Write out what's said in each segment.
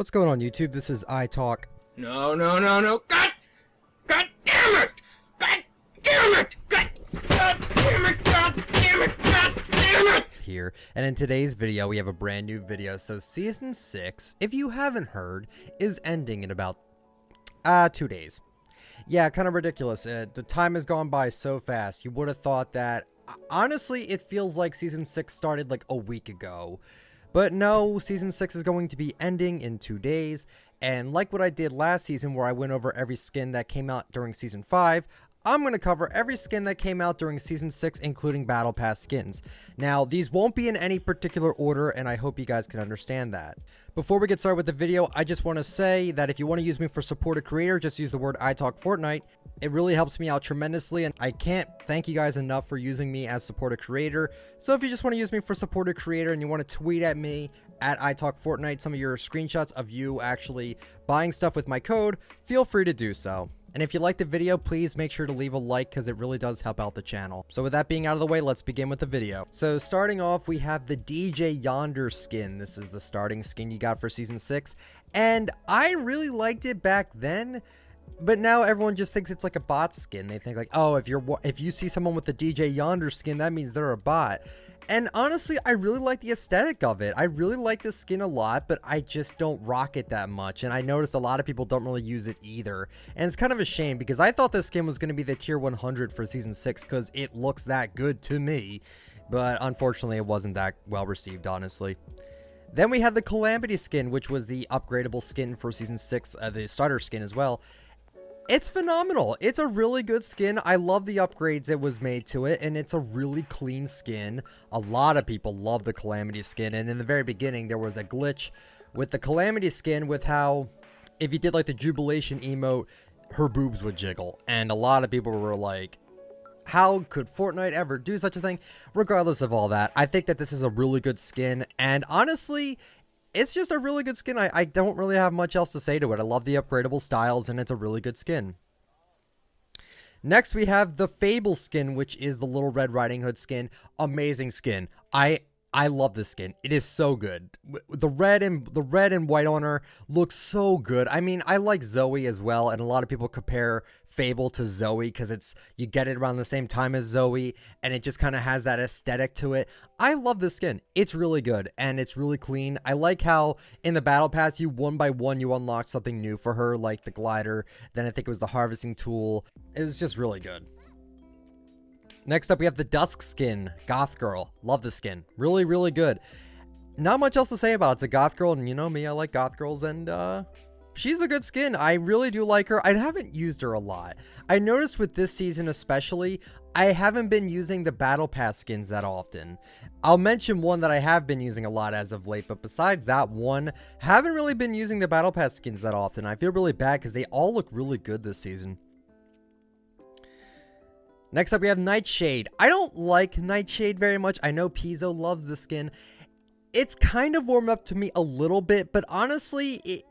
What's going on YouTube? This is iTalk. No. God damn it! God damn it! God damn it! God damn it! Here, and in today's video we have a brand new video. So season 6, if you haven't heard, is ending in about 2 days. Yeah, kind of ridiculous. The time has gone by so fast. You would have thought that, honestly, it feels like season 6 started like a week ago. But no, season 6 is going to be ending in 2 days, and like what I did last season where I went over every skin that came out during season 5, I'm going to cover every skin that came out during season 6, including battle pass skins. Now, these won't be in any particular order, and I hope you guys can understand that. Before we get started with the video, I just want to say that if you want to use me for support a creator, just use the word ITalkFortnite. It really helps me out tremendously, and I can't thank you guys enough for using me as support a creator. So if you just want to use me for support a creator and you want to tweet at me at ITalkFortnite some of your screenshots of you actually buying stuff with my code, feel free to do so. And if you like the video, please make sure to leave a like because it really does help out the channel. So with that being out of the way, let's begin with the video. So starting off, we have the DJ Yonder skin. This is the starting skin you got for season 6. And I really liked it back then. But now everyone just thinks it's like a bot skin. They think like, oh, if you see someone with the DJ Yonder skin, that means they're a bot. And honestly, I really like the aesthetic of it. I really like the skin a lot, but I just don't rock it that much. And I noticed a lot of people don't really use it either. And it's kind of a shame because I thought this skin was going to be the tier 100 for season 6 because it looks that good to me. But unfortunately, it wasn't that well received, honestly. Then we had the Calamity skin, which was the upgradable skin for season 6, the starter skin as well. It's phenomenal. It's a really good skin. I love the upgrades that was made to it, and it's a really clean skin. A lot of people love the Calamity skin, and in the very beginning, there was a glitch with the Calamity skin with how, if you did like the Jubilation emote, her boobs would jiggle, and a lot of people were like, how could Fortnite ever do such a thing? Regardless of all that, I think that this is a really good skin, and honestly, it's just a really good skin. I don't really have much else to say to it. I love the upgradable styles, and it's a really good skin. Next, we have the Fable skin, which is the Little Red Riding Hood skin. Amazing skin. I love this skin. It is so good. The red and white on her looks so good. I mean, I like Zoe as well, and a lot of people compare Fable to Zoe because you get it around the same time as Zoe, and it just kind of has that aesthetic to it. I love this skin. It's really good, and it's really clean. I like how in the battle pass, you one by one, you unlock something new for her, like the glider. Then I think it was the harvesting tool. It was just really good. Next up, we have the Dusk skin, Goth Girl. Love the skin. Really, really good. Not much else to say about it. It's a Goth Girl, and you know me, I like Goth Girls, and she's a good skin. I really do like her. I haven't used her a lot. I noticed with this season especially, I haven't been using the Battle Pass skins that often. I'll mention one that I have been using a lot as of late, but besides that one, haven't really been using the Battle Pass skins that often. I feel really bad because they all look really good this season. Next up, we have Nightshade. I don't like Nightshade very much. I know Pizzo loves the skin. It's kind of warmed up to me a little bit, but honestly,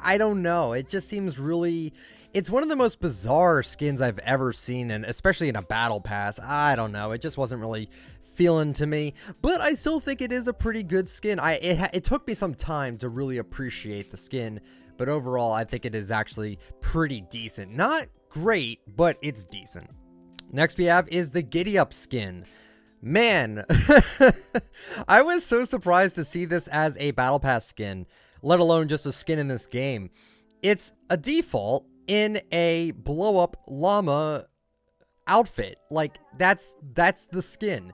I don't know. It just seems really... It's one of the most bizarre skins I've ever seen, and especially in a battle pass. I don't know. It just wasn't really feeling to me, but I still think it is a pretty good skin. It took me some time to really appreciate the skin, but overall, I think it is actually pretty decent. Not great, but it's decent. Next we have is the Giddyup skin. Man, I was so surprised to see this as a battle pass skin, let alone just a skin in this game. It's a default in a blow up llama outfit. Like that's the skin.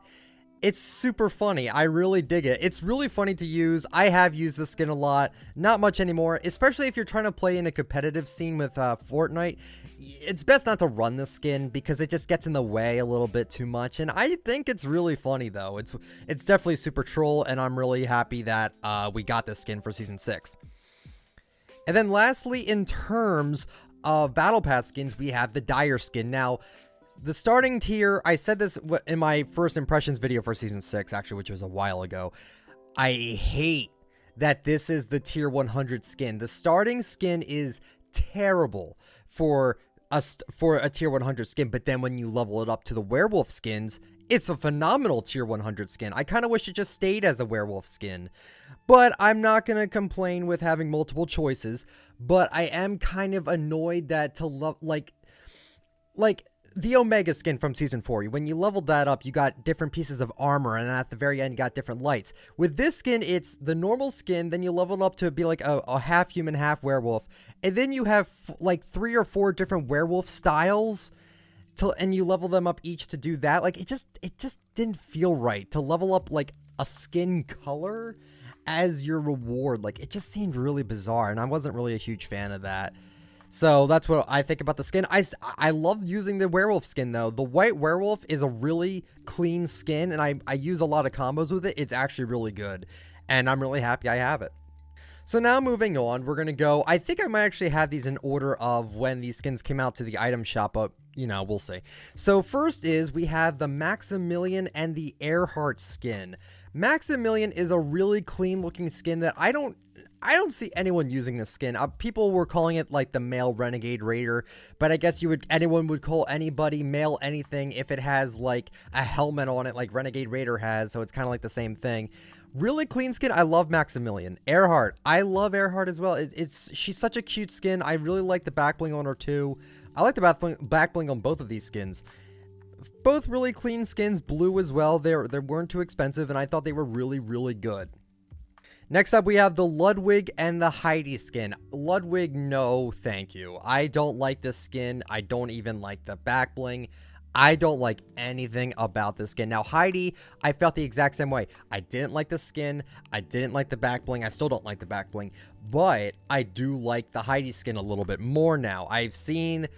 It's super funny. I really dig it. It's really funny to use. I have used this skin a lot. Not much anymore, especially if you're trying to play in a competitive scene with Fortnite. It's best not to run this skin because it just gets in the way a little bit too much. And I think it's really funny though. It's definitely super troll, and I'm really happy that we got this skin for season 6. And then lastly, in terms of battle pass skins, we have the Dyer skin. Now, the starting tier, I said this in my first impressions video for season 6, actually, which was a while ago. I hate that this is the tier 100 skin. The starting skin is terrible for a tier 100 skin, but then when you level it up to the werewolf skins, it's a phenomenal tier 100 skin. I kind of wish it just stayed as a werewolf skin. But I'm not going to complain with having multiple choices, but I am kind of annoyed that to love, like the Omega skin from Season 4, when you leveled that up, you got different pieces of armor, and at the very end, you got different lights. With this skin, it's the normal skin, then you level up to be like a half human, half werewolf, and then you have like 3 or 4 different werewolf styles, and you level them up each to do that. Like, it just didn't feel right to level up like a skin color as your reward. Like, it just seemed really bizarre, and I wasn't really a huge fan of that. So that's what I think about the skin. I love using the werewolf skin, though. The white werewolf is a really clean skin, and I use a lot of combos with it. It's actually really good, and I'm really happy I have it. So now moving on, we're going to go, I think I might actually have these in order of when these skins came out to the item shop, but, you know, we'll see. So first is, we have the Maximilian and the Earhart skin. Maximilian is a really clean looking skin that I don't see anyone using this skin. People were calling it like the male renegade raider, but I guess anyone would call anybody male anything if it has like a helmet on it like Renegade Raider has, so it's kind of like the same thing. Really clean skin. I love Maximilian. Earhart. I love Earhart as well. She's such a cute skin. I really like the back bling on her too. I like the back bling on both of these skins. Both really clean skins, blue as well. They weren't too expensive, and I thought they were really, really good. Next up, we have the Ludwig and the Heidi skin. Ludwig, no thank you. I don't like this skin. I don't even like the back bling. I don't like anything about this skin. Now, Heidi, I felt the exact same way. I didn't like the skin. I didn't like the back bling. I still don't like the back bling. But I do like the Heidi skin a little bit more now. I've seen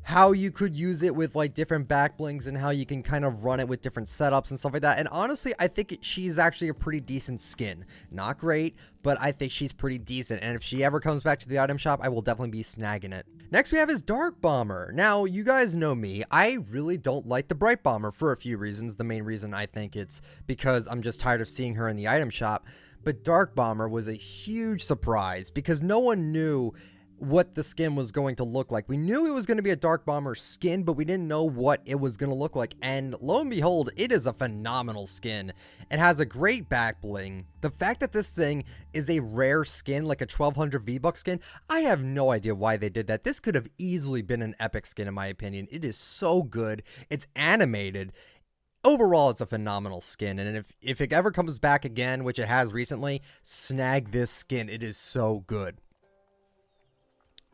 how you could use it with like different back blings and how you can kind of run it with different setups and stuff like that. And honestly, I think she's actually a pretty decent skin. Not great, but I think she's pretty decent. And if she ever comes back to the item shop, I will definitely be snagging it. Next we have is Dark Bomber. Now, you guys know me. I really don't like the Bright Bomber for a few reasons. The main reason, I think, it's because I'm just tired of seeing her in the item shop. But Dark Bomber was a huge surprise because no one knew what the skin was going to look like. We knew it was going to be a Dark Bomber skin, but we didn't know what it was going to look like. And lo and behold, it is a phenomenal skin. It has a great back bling. The fact that this thing is a rare skin, like a 1200 V-Buck skin, I have no idea why they did that. This could have easily been an epic skin, in my opinion. It is so good. It's animated. Overall, it's a phenomenal skin, and if it ever comes back again, which it has recently, snag this skin. It is so good.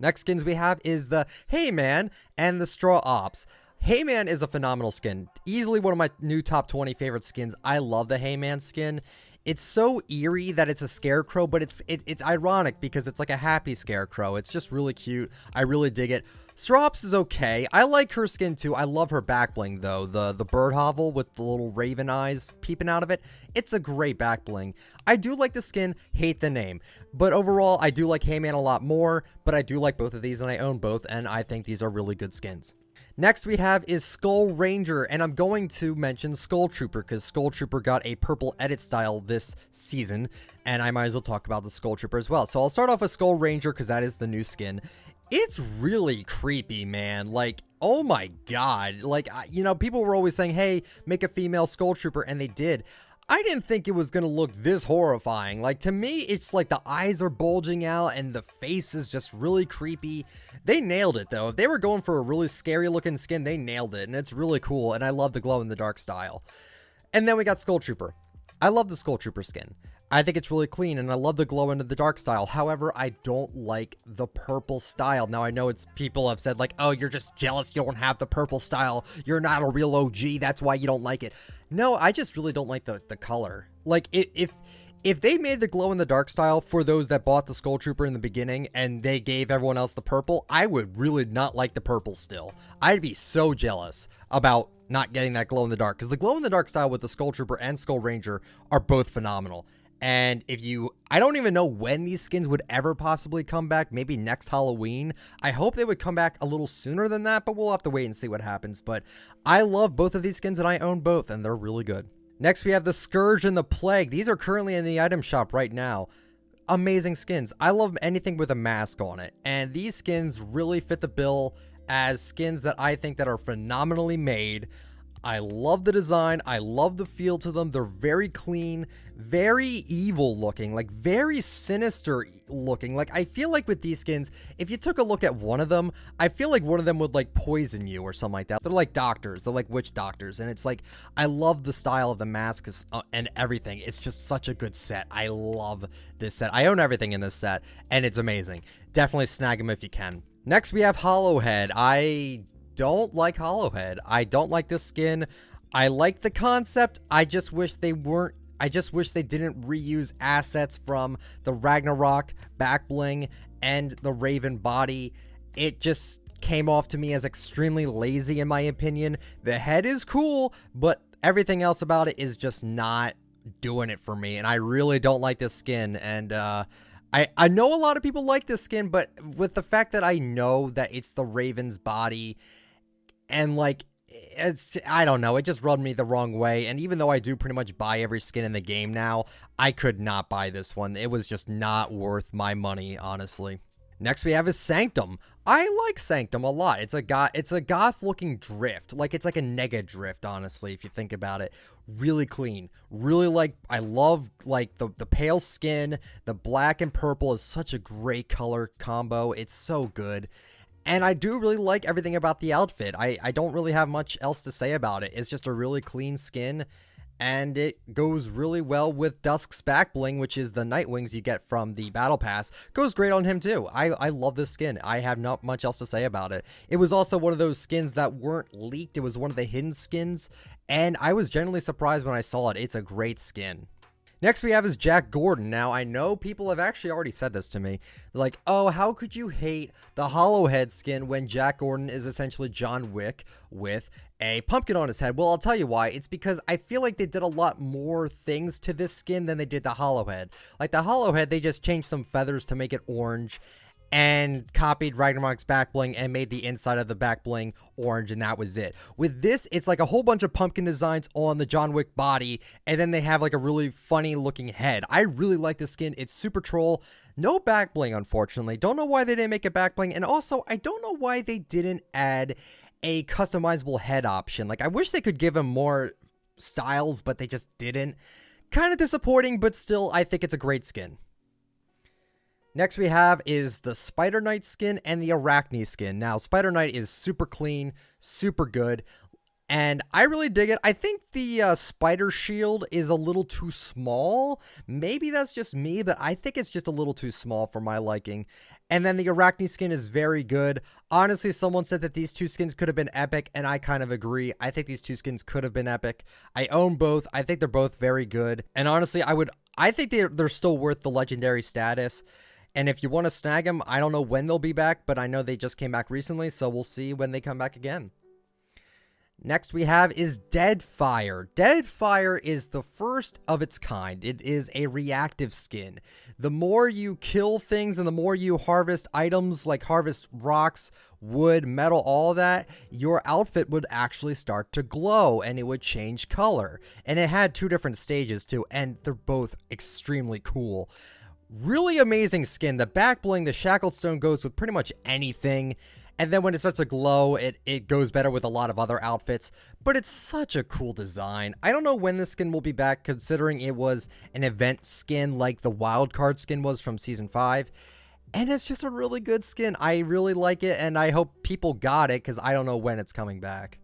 Next skins we have is the Heyman and the Straw Ops. Heyman is a phenomenal skin. Easily one of my new top 20 favorite skins. I love the Heyman skin. It's so eerie that it's a scarecrow, but it's ironic because it's like a happy scarecrow. It's just really cute. I really dig it. Straw Ops is okay. I like her skin too. I love her back bling though. The bird hovel with the little raven eyes peeping out of it. It's a great back bling. I do like the skin, hate the name. But overall, I do like Heyman a lot more, but I do like both of these and I own both, and I think these are really good skins. Next we have is Skull Ranger, and I'm going to mention Skull Trooper because Skull Trooper got a purple edit style this season, and I might as well talk about the Skull Trooper as well. So I'll start off with Skull Ranger because that is the new skin. It's really creepy, man. Like, oh my god. Like, you know, people were always saying, hey, make a female Skull Trooper, and they did. I didn't think it was going to look this horrifying. Like, to me, it's like the eyes are bulging out and the face is just really creepy. They nailed it, though. If they were going for a really scary looking skin, they nailed it. And it's really cool. And I love the glow in the dark style. And then we got Skull Trooper. I love the Skull Trooper skin. I think it's really clean, and I love the glow into the dark style. However, I don't like the purple style. Now, I know people have said, like, oh, you're just jealous you don't have the purple style. You're not a real OG. That's why you don't like it. No, I just really don't like the color. Like, if they made the glow in the dark style for those that bought the Skull Trooper in the beginning, and they gave everyone else the purple, I would really not like the purple still. I'd be so jealous about not getting that glow in the dark, because the glow in the dark style with the Skull Trooper and Skull Ranger are both phenomenal. And I don't even know when these skins would ever possibly come back, maybe next Halloween. I hope they would come back a little sooner than that, but we'll have to wait and see what happens. But I love both of these skins and I own both, and they're really good. Next, we have the Scourge and the Plague. These are currently in the item shop right now. Amazing skins. I love anything with a mask on it, and these skins really fit the bill as skins that I think that are phenomenally made. I love the design. I love the feel to them. They're very clean, very evil looking, like very sinister looking. Like I feel like with these skins, if you took a look at one of them, I feel like one of them would like poison you or something like that. They're like doctors. They're like witch doctors. And it's like, I love the style of the masks and everything. It's just such a good set. I love this set. I own everything in this set and it's amazing. Definitely snag them if you can. Next, we have Hollowhead. I don't like Hollowhead. I don't like this skin. I like the concept. I just wish they didn't reuse assets from the Ragnarok back bling and the Raven body. It just came off to me as extremely lazy in my opinion. The head is cool, but everything else about it is just not doing it for me. And I really don't like this skin. And I know a lot of people like this skin, but with the fact that I know that it's the Raven's body and like, I don't know, it just rubbed me the wrong way. And even though I do pretty much buy every skin in the game now, I could not buy this one. It was just not worth my money, honestly. Next we have is Sanctum. I like Sanctum a lot. It's a goth looking drift. Like it's like a nega drift, honestly, if you think about it. Really clean. Really like, I love like the pale skin. The black and purple is such a great color combo. It's so good. And I do really like everything about the outfit. I don't really have much else to say about it. It's just a really clean skin. And it goes really well with Dusk's back bling, which is the night wings you get from the battle pass. Goes great on him too. I love this skin. I have not much else to say about it. It was also one of those skins that weren't leaked. It was one of the hidden skins, and I was genuinely surprised when I saw it. It's a great skin. Next we have is Jack Gordon. Now, I know people have actually already said this to me. They're like, oh, how could you hate the Hollowhead skin when Jack Gordon is essentially John Wick with a pumpkin on his head? Well, I'll tell you why. It's because I feel like they did a lot more things to this skin than they did the Hollowhead. Like the Hollowhead, they just changed some feathers to make it orange and copied Ragnarok's back bling and made the inside of the back bling orange, and that was it. With this, it's like a whole bunch of pumpkin designs on the John Wick body, and then they have like a really funny looking head. I really like this skin. It's super troll. No back bling, unfortunately. Don't know why they didn't make a back bling, and also I don't know why they didn't add a customizable head option. Like I wish they could give him more styles, but they just didn't. Kind of disappointing, but still I think it's a great skin. Next we have is the Spider Knight skin and the Arachne skin. Now, Spider Knight is super clean, super good, and I really dig it. I think the spider shield is a little too small. Maybe that's just me, but I think it's just a little too small for my liking. And then the Arachne skin is very good. Honestly, someone said that these two skins could have been epic, and I kind of agree. I think these two skins could have been epic. I own both. I think they're both very good. And honestly, I think they're still worth the legendary status. And if you want to snag them, I don't know when they'll be back, but I know they just came back recently, so we'll see when they come back again. Next we have is Deadfire. Deadfire is the first of its kind. It is a reactive skin. The more you kill things and the more you harvest items, like harvest rocks, wood, metal, all that, your outfit would actually start to glow and it would change color. And it had two different stages too, and they're both extremely cool. Really amazing skin. The back bling, the shackled stone goes with pretty much anything. And then when it starts to glow, it goes better with a lot of other outfits. But it's such a cool design. I don't know when this skin will be back, considering it was an event skin like the wildcard skin was from Season 5. And it's just a really good skin. I really like it, and I hope people got it, because I don't know when it's coming back.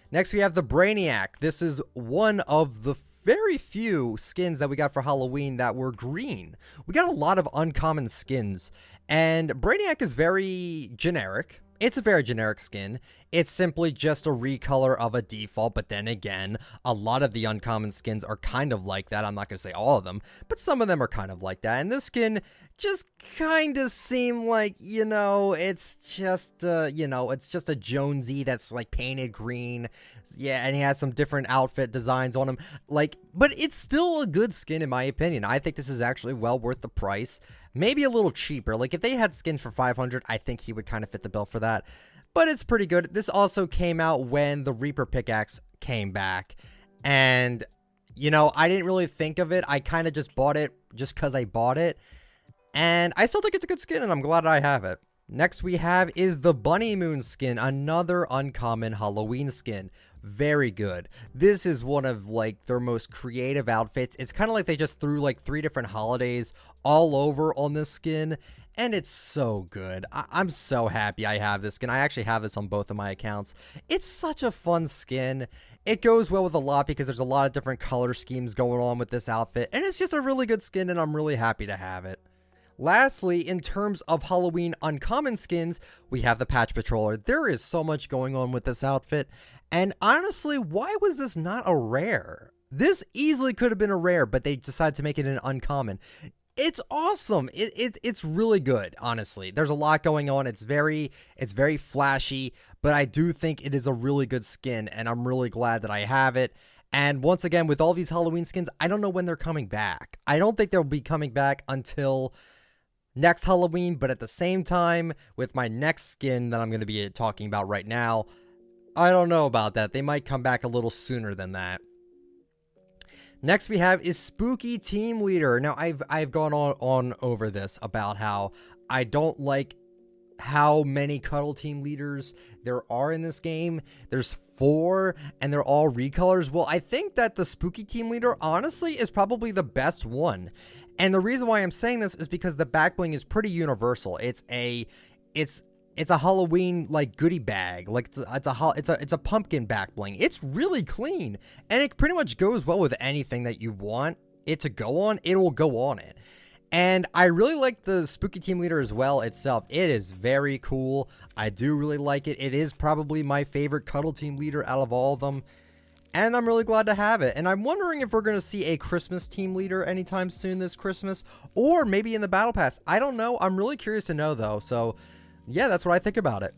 Next, we have the Braniac. This is one of the very few skins that we got for Halloween that were green. We got a lot of uncommon skins, and Braniac is very generic. It's a very generic skin. It's simply just a recolor of a default, but then again, a lot of the uncommon skins are kind of like that. I'm not going to say all of them, but some of them are kind of like that. And this skin just kind of seemed like, it's just, it's just a Jonesy that's like painted green. Yeah, and he has some different outfit designs on him. But it's still a good skin in my opinion. I think this is actually well worth the price. Maybe a little cheaper. Like if they had skins for 500, I think he would kind of fit the bill for that. But it's pretty good. This also came out when the Reaper pickaxe came back. And, I didn't really think of it. I kind of just bought it just because I bought it. And I still think it's a good skin, and I'm glad I have it. Next we have is the Bunny Moon skin, another uncommon Halloween skin. very good. This is one of like their most creative outfits. It's kind of like they just threw like 3 different holidays all over on this skin, and it's so good. I'm so happy I have this skin. I actually have this on both of my accounts. It's such a fun skin. It goes well with a lot because there's a lot of different color schemes going on with this outfit, and it's just a really good skin, and I'm really happy to have it. Lastly, in terms of Halloween uncommon skins, we have the Patch Patroller. There is so much going on with this outfit, and honestly, why was this not a rare? This easily could have been a rare, but they decided to make it an uncommon. It's awesome. It's really good, honestly. There's a lot going on. It's very flashy, but I do think it is a really good skin, and I'm really glad that I have it. And once again, with all these Halloween skins, I don't know when they're coming back. I don't think they'll be coming back until next Halloween, but at the same time, with my next skin that I'm going to be talking about right now, I don't know about that. They might come back a little sooner than that. Next we have is Spooky Team Leader. Now, I've gone on over this about how I don't like how many Cuddle Team Leaders there are in this game. There's 4, and they're all recolors. Well, I think that the Spooky Team Leader, honestly, is probably the best one. And the reason why I'm saying this is because the back bling is pretty universal. It's a Halloween like goodie bag. Like it's a pumpkin back bling. It's really clean, and it pretty much goes well with anything that you want it to go on. It will go on it. And I really like the Spooky Team Leader as well itself. It is very cool. I do really like it. It is probably my favorite Cuddle Team Leader out of all of them. And I'm really glad to have it. And I'm wondering if we're going to see a Christmas Team Leader anytime soon this Christmas. Or maybe in the Battle Pass. I don't know. I'm really curious to know though. So yeah, that's what I think about it.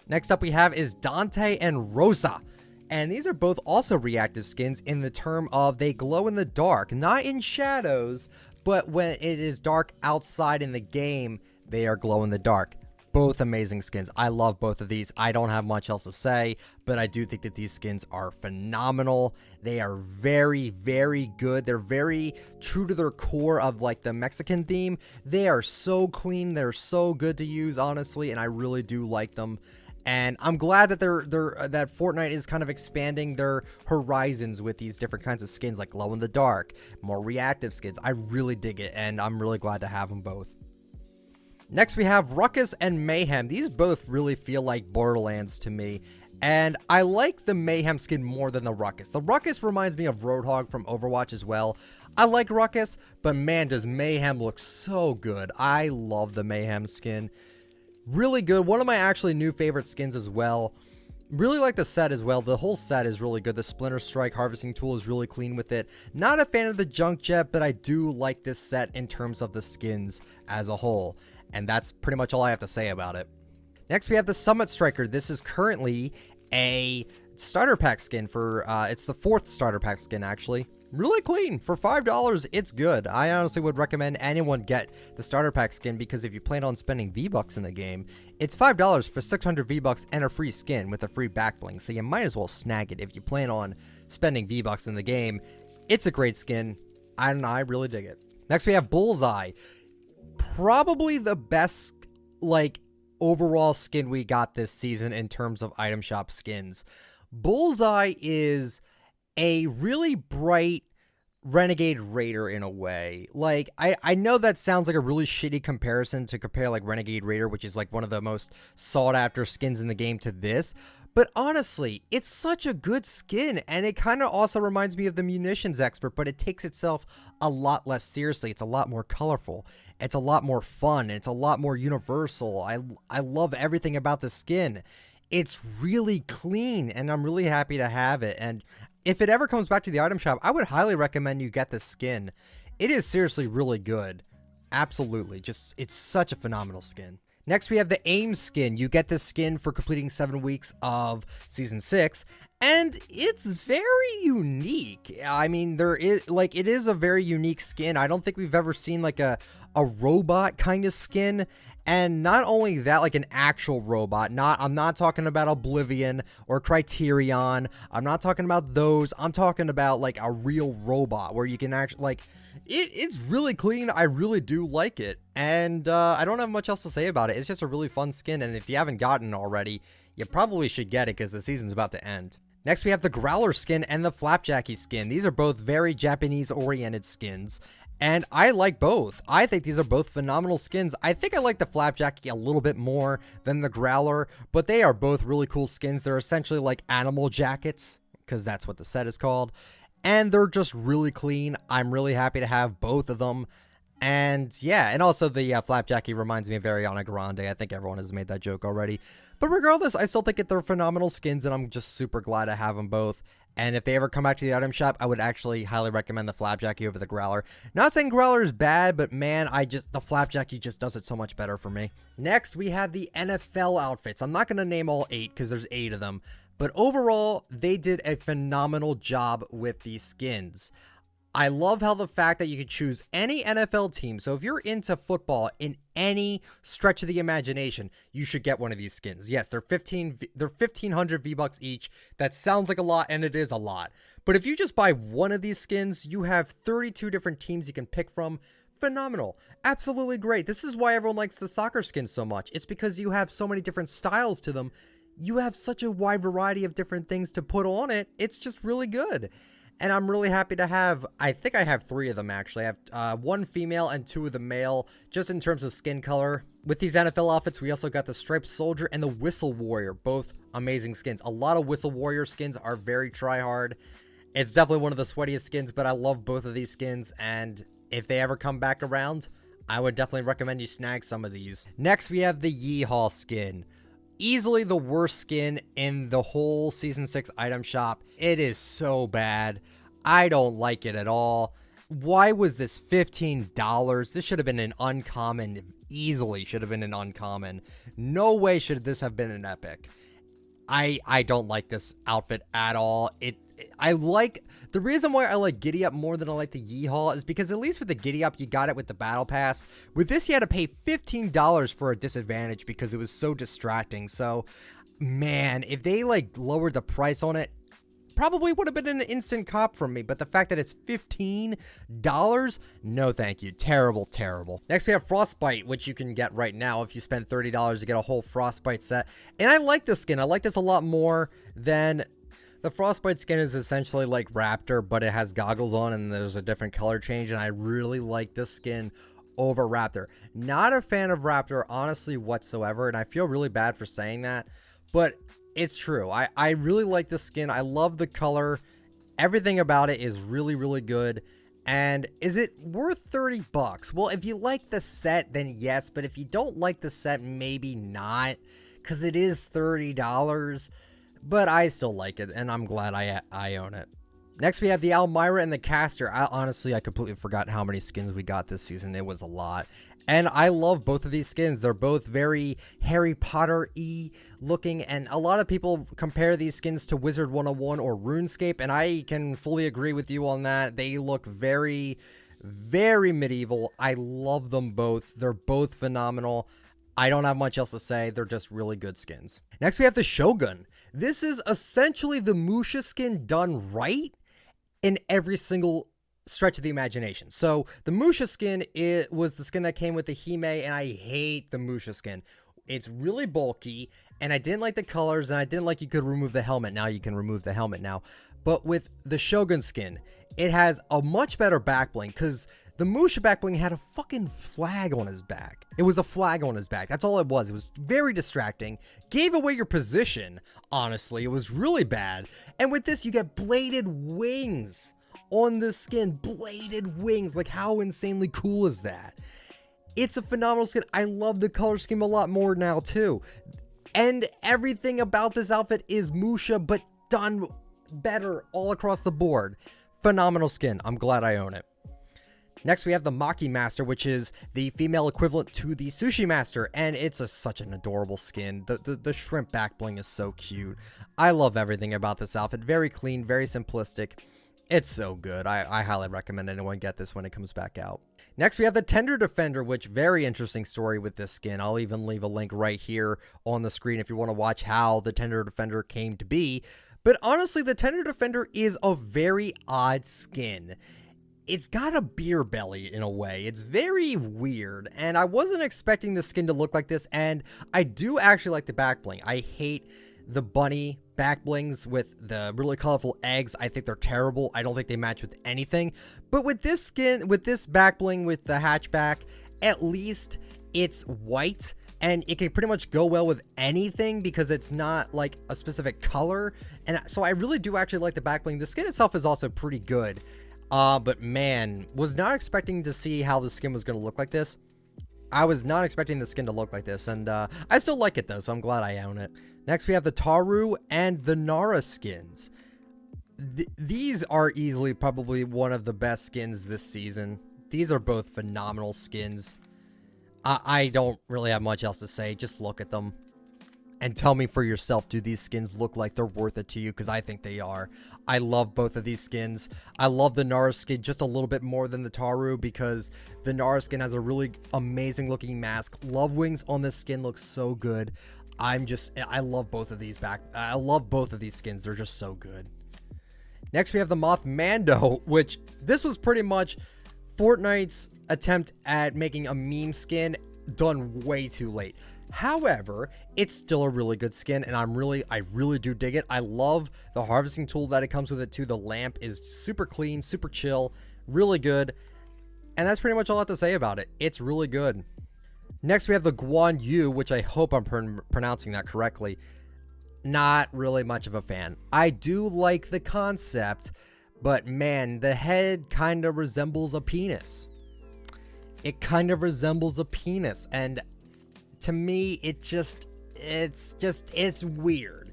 Next up we have is Dante and Rosa. And these are both also reactive skins in the term of they glow in the dark. Not in shadows, but when it is dark outside in the game, they are glow in the dark. Both amazing skins. I love both of these. I don't have much else to say, but I do think that these skins are phenomenal. They are very, very good. They're very true to their core of like the Mexican theme. They are so clean. They're so good to use, honestly, and I really do like them. And I'm glad that that Fortnite is kind of expanding their horizons with these different kinds of skins, like glow in the dark, more reactive skins. I really dig it, and I'm really glad to have them both. Next, we have Ruckus and Mayhem. These both really feel like Borderlands to me, and I like the Mayhem skin more than the Ruckus. The Ruckus reminds me of Roadhog from Overwatch as well. I like Ruckus, but man, does Mayhem look so good. I love the Mayhem skin. Really good. One of my actually new favorite skins as well. Really like the set as well. The whole set is really good. The Splinter Strike harvesting tool is really clean with it. Not a fan of the Junk Jet, but I do like this set in terms of the skins as a whole. And that's pretty much all I have to say about it. Next, we have the Summit Striker. This is currently a starter pack skin for, it's the 4th starter pack skin, actually. Really clean. For $5, it's good. I honestly would recommend anyone get the starter pack skin because if you plan on spending V-Bucks in the game, it's $5 for 600 V-Bucks and a free skin with a free back bling. So you might as well snag it if you plan on spending V-Bucks in the game. It's a great skin. I really dig it. Next, we have Bullseye. Probably the best, like, overall skin we got this season in terms of item shop skins. Bullseye is a really bright Renegade Raider in a way. Like, I know that sounds like a really shitty comparison to compare, like, Renegade Raider, which is, like, one of the most sought-after skins in the game to this. But honestly, it's such a good skin, and it kind of also reminds me of the Munitions Expert, but it takes itself a lot less seriously. It's a lot more colorful. It's a lot more fun. It's a lot more universal. I love everything about the skin. It's really clean, and I'm really happy to have it. And if it ever comes back to the item shop, I would highly recommend you get this skin. It is seriously really good. Absolutely. Just, it's such a phenomenal skin. Next, we have the Eames skin. You get this skin for completing 7 weeks of Season 6, and it's very unique. I mean, it is a very unique skin. I don't think we've ever seen, like, a robot kind of skin, and not only that, like, an actual robot. I'm not talking about Oblivion or Criterion. I'm not talking about those. I'm talking about, like, a real robot where you can actually, like, It's really clean. I really do like it. And I don't have much else to say about it. It's just a really fun skin. And if you haven't gotten it already, you probably should get it because the season's about to end. Next, we have the Growler skin and the Flapjacky skin. These are both very Japanese-oriented skins. And I like both. I think these are both phenomenal skins. I think I like the Flapjacky a little bit more than the Growler. But they are both really cool skins. They're essentially like animal jackets, because that's what the set is called. And they're just really clean. I'm really happy to have both of them. And yeah, and also the Flapjacky reminds me of Ariana Grande. I think everyone has made that joke already. But regardless, I still think they're phenomenal skins, and I'm just super glad to have them both. And if they ever come back to the item shop, I would actually highly recommend the Flapjacky over the Growler. Not saying Growler is bad, but man, the Flapjacky just does it so much better for me. Next, we have the NFL outfits. I'm not going to name all 8 because there's 8 of them. But overall, they did a phenomenal job with these skins. I love how the fact that you can choose any NFL team. So if you're into football in any stretch of the imagination, you should get one of these skins. Yes, they're 1,500 V-Bucks each. That sounds like a lot, and it is a lot. But if you just buy one of these skins, you have 32 different teams you can pick from. Phenomenal. Absolutely great. This is why everyone likes the soccer skins so much. It's because you have so many different styles to them. You have such a wide variety of different things to put on it. It's just really good. And I'm really happy to have, I think I have 3 of them actually. I have 1 female and 2 of the male, just in terms of skin color. With these NFL outfits, we also got the Striped Soldier and the Whistle Warrior, both amazing skins. A lot of Whistle Warrior skins are very try-hard. It's definitely one of the sweatiest skins, but I love both of these skins, and if they ever come back around, I would definitely recommend you snag some of these. Next, we have the Yeehaw skin. Easily the worst skin in the whole Season 6 item shop. It is so bad. I don't like it at all. Why was this $15? This should have been an uncommon. Easily should have been an uncommon. No way should this have been an epic. I don't like this outfit at all. I like, the reason why I like Giddyup more than I like the Yeehaw is because at least with the Giddyup, you got it with the Battle Pass. With this, you had to pay $15 for a disadvantage because it was so distracting. So, man, if they, like, lowered the price on it, probably would have been an instant cop from me. But the fact that it's $15, no thank you. Terrible, terrible. Next, we have Frostbite, which you can get right now if you spend $30 to get a whole Frostbite set. And I like this skin. I like this a lot more than... The Frostbite skin is essentially like Raptor, but it has goggles on and there's a different color change, and I really like this skin over Raptor. Not a fan of Raptor, honestly, whatsoever, and I feel really bad for saying that, but it's true. I really like this skin. I love the color. Everything about it is really, really good. And is it worth 30 bucks? Well, if you like the set, then yes, but if you don't like the set, maybe not, because it is $30. But I still like it, and I'm glad I own it. Next, we have the Almira and the Castor. Honestly, I completely forgot how many skins we got this season. It was a lot. And I love both of these skins. They're both very Harry Potter-y looking, and a lot of people compare these skins to Wizard 101 or RuneScape, and I can fully agree with you on that. They look very, very medieval. I love them both. They're both phenomenal. I don't have much else to say. They're just really good skins. Next, we have the Shogun. This is essentially the Musha skin done right in every single stretch of the imagination. So the Musha skin, it was the skin that came with the Hime, and I hate the Musha skin. It's really bulky, and I didn't like the colors, and I didn't like you could remove the helmet. Now you can remove the helmet now. But with the Shogun skin, it has a much better back bling, because the Musha back bling had a fucking flag on his back. It was a flag on his back. That's all it was. It was very distracting. Gave away your position, honestly. It was really bad. And with this, you get bladed wings on the skin. Bladed wings. Like, how insanely cool is that? It's a phenomenal skin. I love the color scheme a lot more now, too. And everything about this outfit is Musha, but done better all across the board. Phenomenal skin. I'm glad I own it. Next, we have the Maki Master, which is the female equivalent to the Sushi Master, and it's such an adorable skin. The shrimp back bling is so cute. I love everything about this outfit. Very clean, very simplistic. It's so good. I highly recommend anyone get this when it comes back out. Next, we have the Tender Defender, which very interesting story with this skin. I'll even leave a link right here on the screen if you want to watch how the Tender Defender came to be. But honestly, the Tender Defender is a very odd skin. it's got a beer belly in a way. It's very weird, and I wasn't expecting the skin to look like this, and I do actually like the back bling. I hate the bunny back blings with the really colorful eggs. I think they're terrible. I don't think they match with anything. But with this skin, with this back bling with the hatchback, at least it's white, and it can pretty much go well with anything because it's not like a specific color. And so I really do actually like the back bling. The skin itself is also pretty good. But man, was not expecting to see how the skin was going to look like this. I was not expecting the skin to look like this, and I still like it though, so I'm glad I own it. Next, we have the Taru and the Nara skins. These are easily probably one of the best skins this season. These are both phenomenal skins. I don't really have much else to say. Just look at them and tell me for yourself, do these skins look like they're worth it to you? Because I think they are. I love both of these skins. I love the Nara skin just a little bit more than the Taru because the Nara skin has a really amazing looking mask. Love wings on this skin look so good. I love both of these I love both of these skins. They're just so good. Next, we have the Mothman Doe, which this was pretty much Fortnite's attempt at making a meme skin done way too late. However, it's still a really good skin, and I really do dig it. I love the harvesting tool that it comes with it too. The lamp is super clean, super chill, really good. And that's pretty much all I have to say about it. It's really good. Next, we have the Guan Yu, which I hope I'm pronouncing that correctly. Not really much of a fan. I do like the concept, but man, the head kind of resembles a penis. It kind of resembles a penis, and to me, it's weird.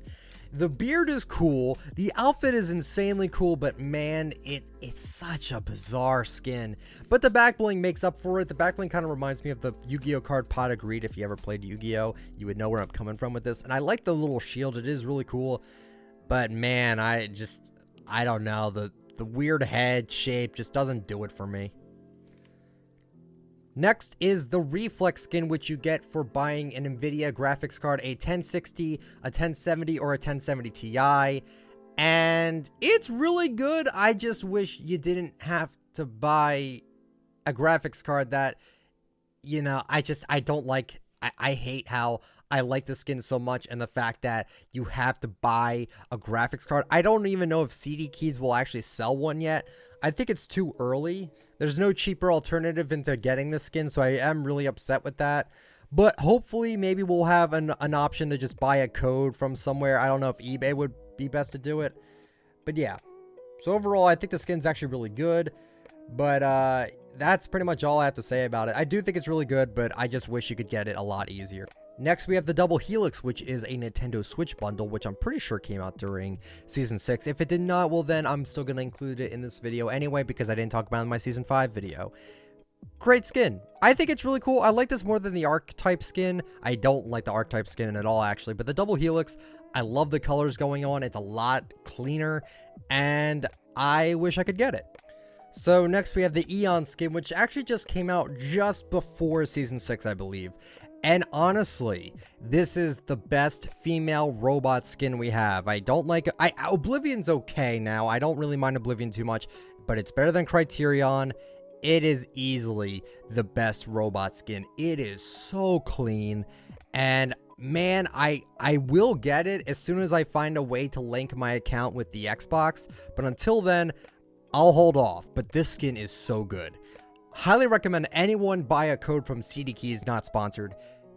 The beard is cool. The outfit is insanely cool, but man, it's such a bizarre skin. But the back bling makes up for it. The back bling kind of reminds me of the Yu-Gi-Oh card Pot of Greed. If you ever played Yu-Gi-Oh, you would know where I'm coming from with this. And I like the little shield. It is really cool. But man, I don't know. The weird head shape just doesn't do it for me. Next is the Reflex skin, which you get for buying an NVIDIA graphics card, a 1060, a 1070, or a 1070 Ti. And it's really good. I just wish you didn't have to buy a graphics card that, you know, I don't like. I hate how I like the skin so much, and the fact that you have to buy a graphics card. I don't even know if CD Keys will actually sell one yet. I think it's too early. There's no cheaper alternative into getting the skin, so I am really upset with that. But hopefully, maybe we'll have an option to just buy a code from somewhere. I don't know if eBay would be best to do it. But yeah. So overall, I think the skin's actually really good. But that's pretty much all I have to say about it. I do think it's really good, but I just wish you could get it a lot easier. Next, we have the Double Helix, which is a Nintendo Switch bundle, which I'm pretty sure came out during Season 6. If it did not, well then I'm still going to include it in this video anyway, because I didn't talk about it in my Season 5 video. Great skin. I think it's really cool. I like this more than the Archetype skin. I don't like the Archetype skin at all, actually, but the Double Helix, I love the colors going on. It's a lot cleaner, and I wish I could get it. So next, we have the Eon skin, which actually just came out just before Season 6, I believe. And honestly, this is the best female robot skin we have. I don't like it. Oblivion's okay now. I don't really mind Oblivion too much, but it's better than Criterion. It is easily the best robot skin. It is so clean. And man, I will get it as soon as I find a way to link my account with the Xbox. But until then, I'll hold off. But this skin is so good. Highly recommend anyone buy a code from CD Keys, not sponsored,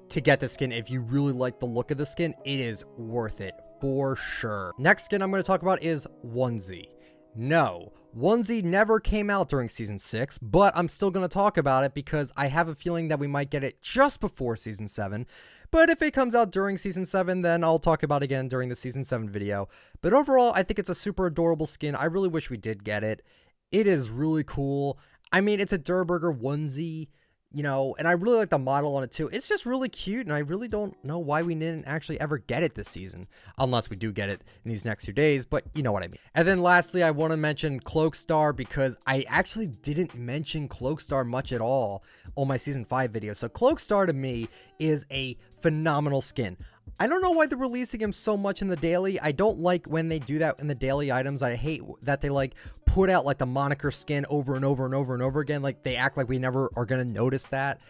to get the skin. If you really like the look of the skin, it is worth it for sure. Next skin I'm going to talk about is Onesie. No, Onesie never came out during Season 6, but I'm still going to talk about it because I have a feeling that we might get it just before Season 7. But if it comes out during Season 7, then I'll talk about it again during the Season 7 video. But overall, I think it's a super adorable skin. I really wish we did get it. It is really cool. I mean, it's a Durburger onesie, you know, and I really like the model on it too. It's just really cute, and I really don't know why we didn't actually ever get it this season, unless we do get it in these next 2 days, but you know what I mean. And then lastly, I want to mention Cloakstar, because I actually didn't mention Cloakstar much at all on my Season 5 video. So Cloakstar to me is a phenomenal skin. I don't know why they're releasing him so much in the daily. I don't like when they do that in the daily items. I hate that they like put out like the moniker skin over and over and over and over again. Like they act like we never are going to notice that.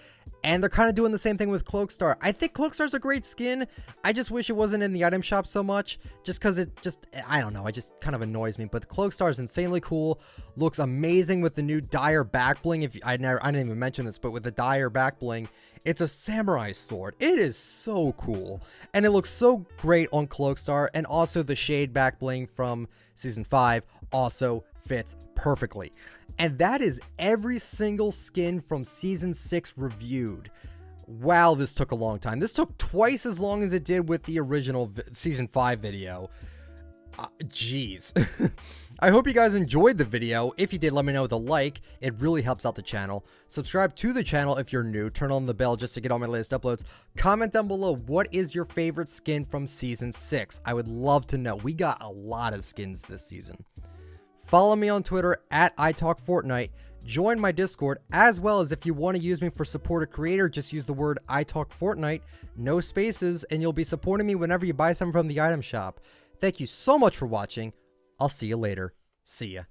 And they're kind of doing the same thing with Cloakstar. I think Cloakstar's a great skin. I just wish it wasn't in the item shop so much. Just because it just, I don't know. It just kind of annoys me. But the Cloakstar is insanely cool. Looks amazing with the new Dyer back bling. I didn't even mention this, but with the Dyer back bling, it's a samurai sword. It is so cool. And it looks so great on Cloakstar. And also the shade back bling from Season 5 also fits perfectly. And that is every single skin from Season 6 reviewed. Wow, this took a long time. This took twice as long as it did with the original Season 5 video. Jeez. I hope you guys enjoyed the video. If you did, let me know with a like. It really helps out the channel. Subscribe to the channel if you're new. Turn on the bell just to get all my latest uploads. Comment down below, what is your favorite skin from Season 6? I would love to know. We got a lot of skins this season. Follow me on Twitter at ITalkFortnite. Join my Discord, as well as if you want to use me for support a creator, just use the word ITalkFortnite, no spaces, and you'll be supporting me whenever you buy something from the item shop. Thank you so much for watching. I'll see you later. See ya.